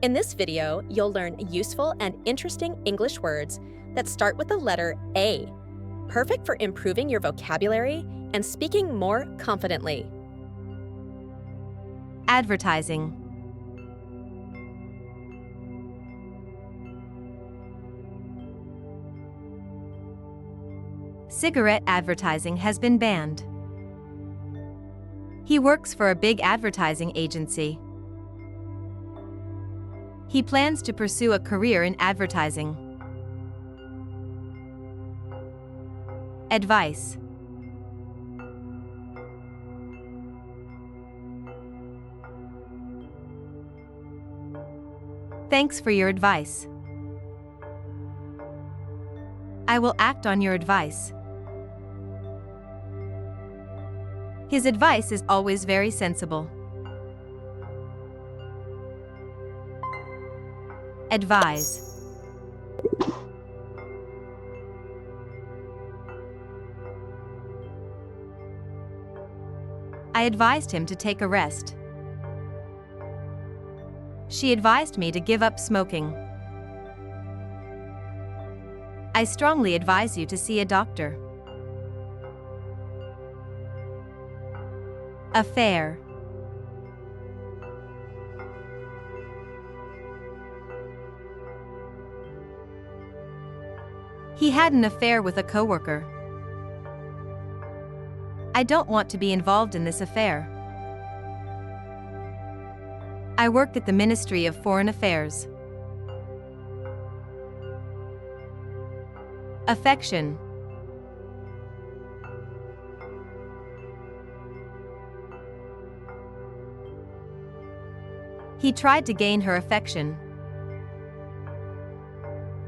In this video, you'll learn useful and interesting English words that start with the letter A, perfect for improving your vocabulary and speaking more confidently. Advertising. Cigarette advertising has been banned. He works for a big advertising agency. He plans to pursue a career in advertising. Advice. Thanks for your advice. I will act on your advice. His advice is always very sensible. Advise. I advised him to take a rest. She advised me to give up smoking. I strongly advise you to see a doctor. Affair. He had an affair with a coworker. I don't want to be involved in this affair. I work at the Ministry of Foreign Affairs. Affection. He tried to gain her affection.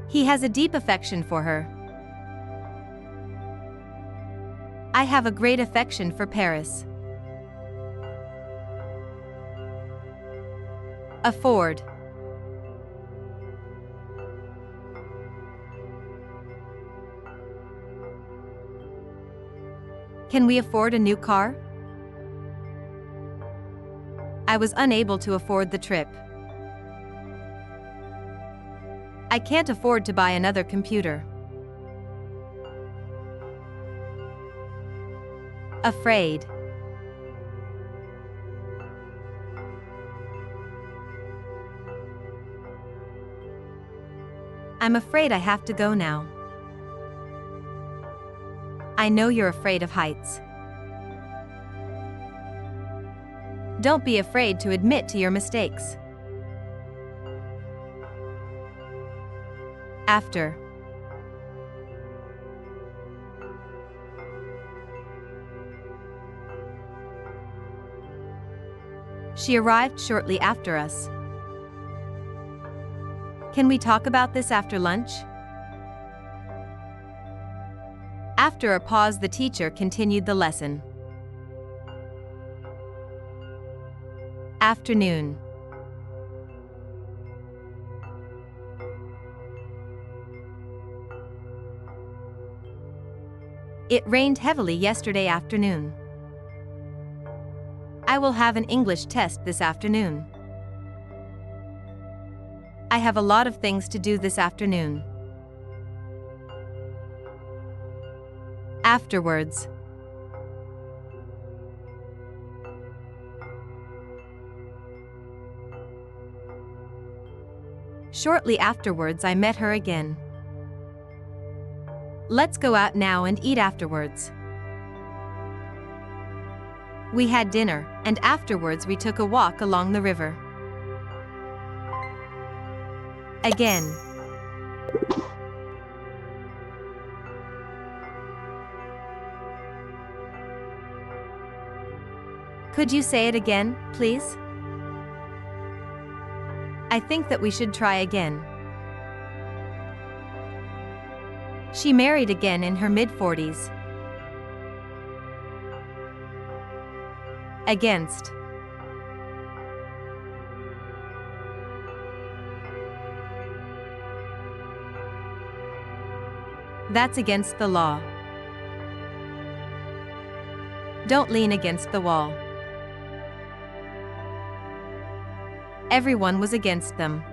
He has a deep affection for her. I have a great affection for Paris. Afford. Can we afford a new car? I was unable to afford the trip. I can't afford to buy another computer. Afraid. I'm afraid I have to go now. I know you're afraid of heights. Don't be afraid to admit to your mistakes. After. She arrived shortly after us. Can we talk about this after lunch? After a pause, the teacher continued the lesson. Afternoon. It rained heavily yesterday afternoon. I will have an English test this afternoon. I have a lot of things to do this afternoon. Afterwards. Shortly afterwards, I met her again. Let's go out now and eat afterwards. We had dinner, and afterwards we took a walk along the river. Again. Could you say it again, please? I think that we should try again. She married again in her mid-40s. Against. That's against the law. Don't lean against the wall. everyone was against them.